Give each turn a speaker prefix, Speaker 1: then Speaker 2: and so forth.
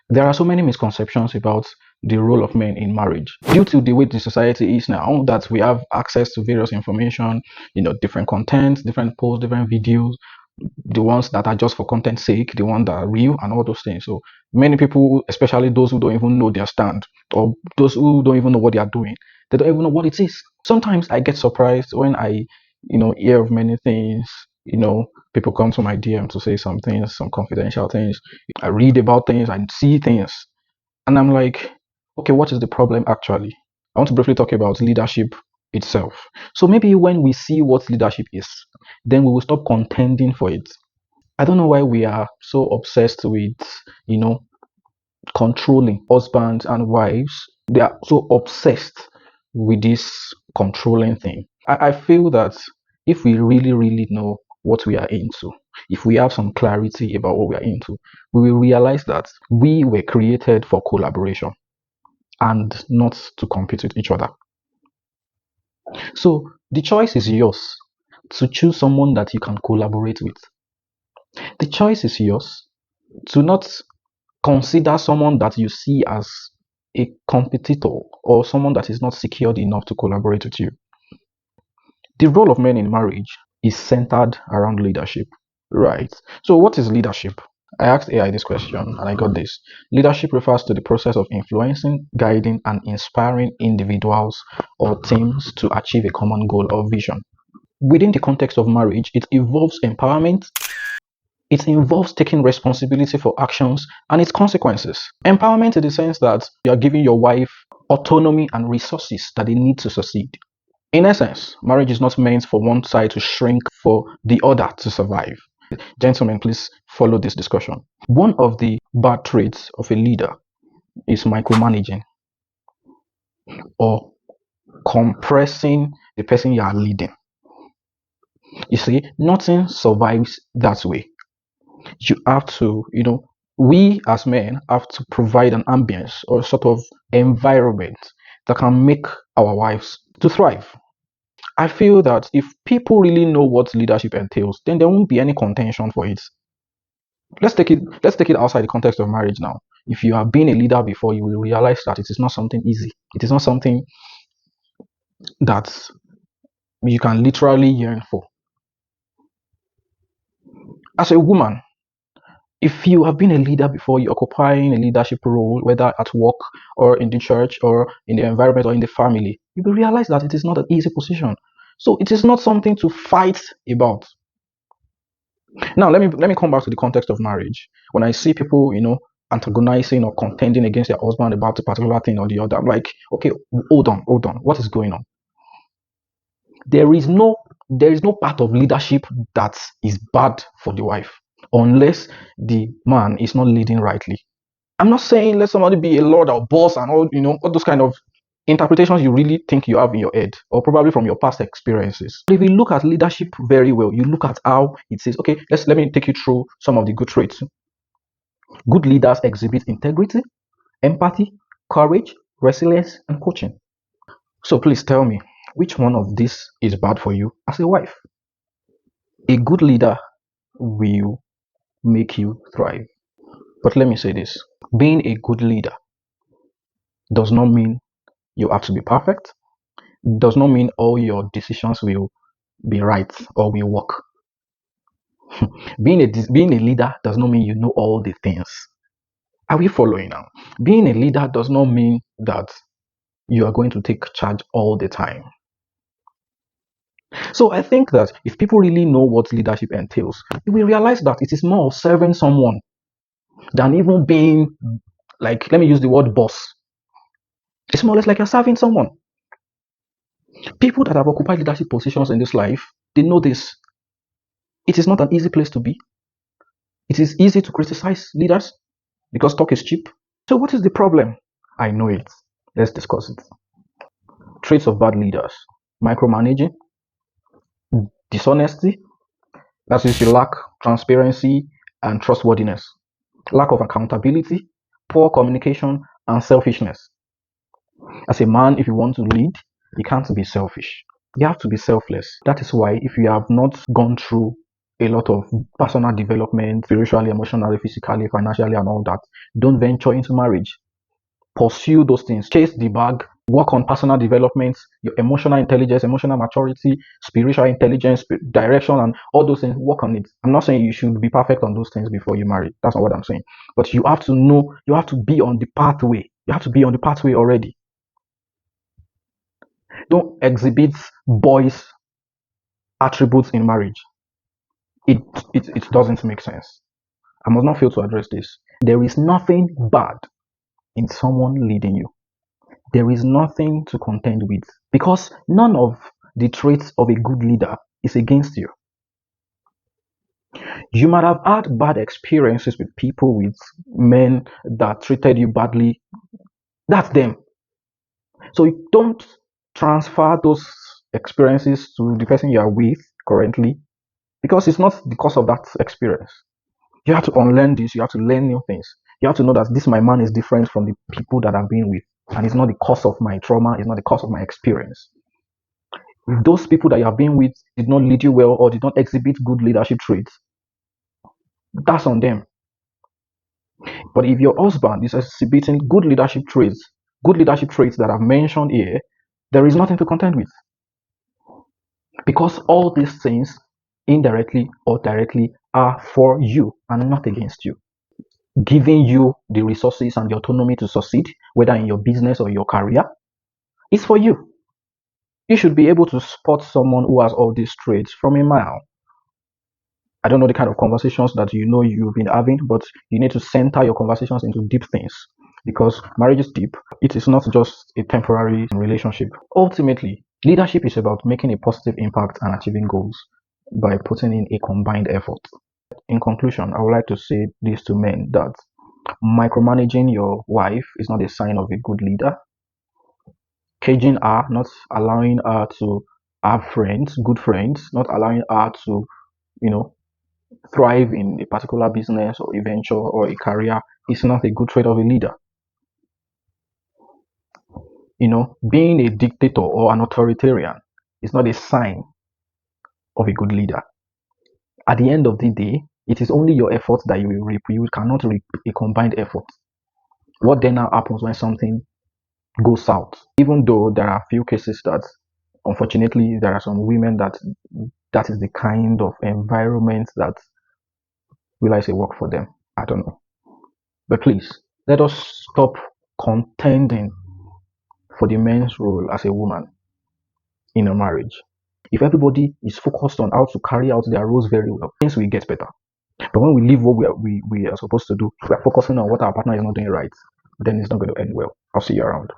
Speaker 1: There are so many misconceptions about the role of men in marriage due to the way the society is now, that we have access to various information, different content, different posts, different videos, the ones that are just for content sake, the ones that are real, and all those things. So many people, especially those who don't even know their stand, or those who don't even know what they are doing, they don't even know what it is. Sometimes I get surprised when I, hear of many things. People come to my DM to say some things, some confidential things. I read about things, I see things, and I'm like, okay, what is the problem actually? I want to briefly talk about leadership itself. So maybe when we see what leadership is, then we will stop contending for it. I don't know why we are so obsessed with, you know, controlling husbands and wives. They are so obsessed with this controlling thing. I feel that if we really, really know what we are into, if we have some clarity about what we are into, we will realize that we were created for collaboration and not to compete with each other. So the choice is yours to choose someone that you can collaborate with. The choice is yours to not consider someone that you see as a competitor or someone that is not secured enough to collaborate with you. The role of men in marriage is centered around leadership, right? So, what is leadership? I asked AI this question and I got this. Leadership refers to the process of influencing, guiding, and inspiring individuals or teams to achieve a common goal or vision. Within the context of marriage, it involves empowerment, it involves taking responsibility for actions and its consequences. Empowerment in the sense that you are giving your wife autonomy and resources that they need to succeed. In essence, marriage is not meant for one side to shrink for the other to survive. Gentlemen, please follow this discussion. One of the bad traits of a leader is micromanaging or compressing the person you are leading. You see, nothing survives that way. You have to, we as men have to provide an ambience or sort of environment that can make our wives to thrive. I feel that if people really know what leadership entails, then there won't be any contention for it. Let's take it outside the context of marriage now. If you have been a leader before, you will realize that it is not something easy. It is not something that you can literally yearn for. As a woman, if you have been a leader before, you're occupying a leadership role, whether at work or in the church or in the environment or in the family, you will realize that it is not an easy position. So it is not something to fight about. Now let me come back to the context of marriage. When I see people, antagonizing or contending against their husband about a particular thing or the other, I'm like, okay, hold on, what is going on? There is no there is no part of leadership that is bad for the wife unless the man is not leading rightly. I'm not saying let somebody be a lord or boss and all those kind of interpretations you really think you have in your head or probably from your past experiences. If you look at leadership very well, you look at how it says, okay, let me take you through some of the good traits. Good leaders exhibit integrity, empathy, courage, resilience, and coaching. So please tell me, which one of these is bad for you as a wife? A good leader will make you thrive. But let me say this, being a good leader does not mean you have to be perfect, does not mean all your decisions will be right or will work. Being a leader does not mean you know all the things. Are we following now? Being a leader does not mean that you are going to take charge all the time. So I think that if people really know what leadership entails, you will realize that it is more of serving someone than even being, like, let me use the word boss. It's more or less like you're serving someone. People that have occupied leadership positions in this life, they know this. It is not an easy place to be. It is easy to criticize leaders because talk is cheap. So what is the problem? I know it. Let's discuss it. Traits of bad leaders: micromanaging, dishonesty, that is, you lack transparency and trustworthiness, lack of accountability, poor communication, and selfishness. As a man, if you want to lead, you can't be selfish. You have to be selfless. That is why if you have not gone through a lot of personal development, spiritually, emotionally, physically, financially, and all that. Don't venture into marriage. Pursue those things. Chase the bag. Work on personal development, your emotional intelligence, emotional maturity, spiritual intelligence, direction, and all those things. Work on it. I'm not saying you should be perfect on those things before you marry. That's not what I'm saying. But you have to know, you have to be on the pathway. You have to be on the pathway already. Don't exhibit boys' attributes in marriage. It doesn't make sense. I must not fail to address this. There is nothing bad in someone leading you. There is nothing to contend with because none of the traits of a good leader is against you. You might have had bad experiences with people, with men that treated you badly. That's them. So you don't transfer those experiences to the person you are with currently because it's not the cause of that experience. You have to unlearn this. You have to learn new things. You have to know that this my man is different from the people that I've been with, and it's not the cause of my trauma. It's not the cause of my experience. If those people that you have been with did not lead you well or did not exhibit good leadership traits, that's on them. But if your husband is exhibiting good leadership traits that I've mentioned here, there is nothing to contend with. Because all these things, indirectly or directly, are for you and not against you. Giving you the resources and the autonomy to succeed, whether in your business or your career, is for you. You should be able to spot someone who has all these traits from a mile. I don't know the kind of conversations that you've been having, but you need to center your conversations into deep things because marriage is deep. It is not just a temporary relationship. Ultimately, leadership is about making a positive impact and achieving goals by putting in a combined effort. In conclusion, I would like to say this to men that micromanaging your wife is not a sign of a good leader. Caging her, not allowing her to have friends, good friends, not allowing her to, thrive in a particular business or a venture or a career is not a good trait of a leader. Being a dictator or an authoritarian is not a sign of a good leader. At the end of the day, it is only your efforts that you will reap. You cannot reap a combined effort. What then now happens when something goes south? Even though there are a few cases that, unfortunately, there are some women that is the kind of environment that, will I say, work for them? I don't know. But please, let us stop contending for the men's role as a woman in a marriage. If everybody is focused on how to carry out their roles very well, things will get better. But when we leave what we are supposed to do, if we are focusing on what our partner is not doing right, then it's not going to end well. I'll see you around.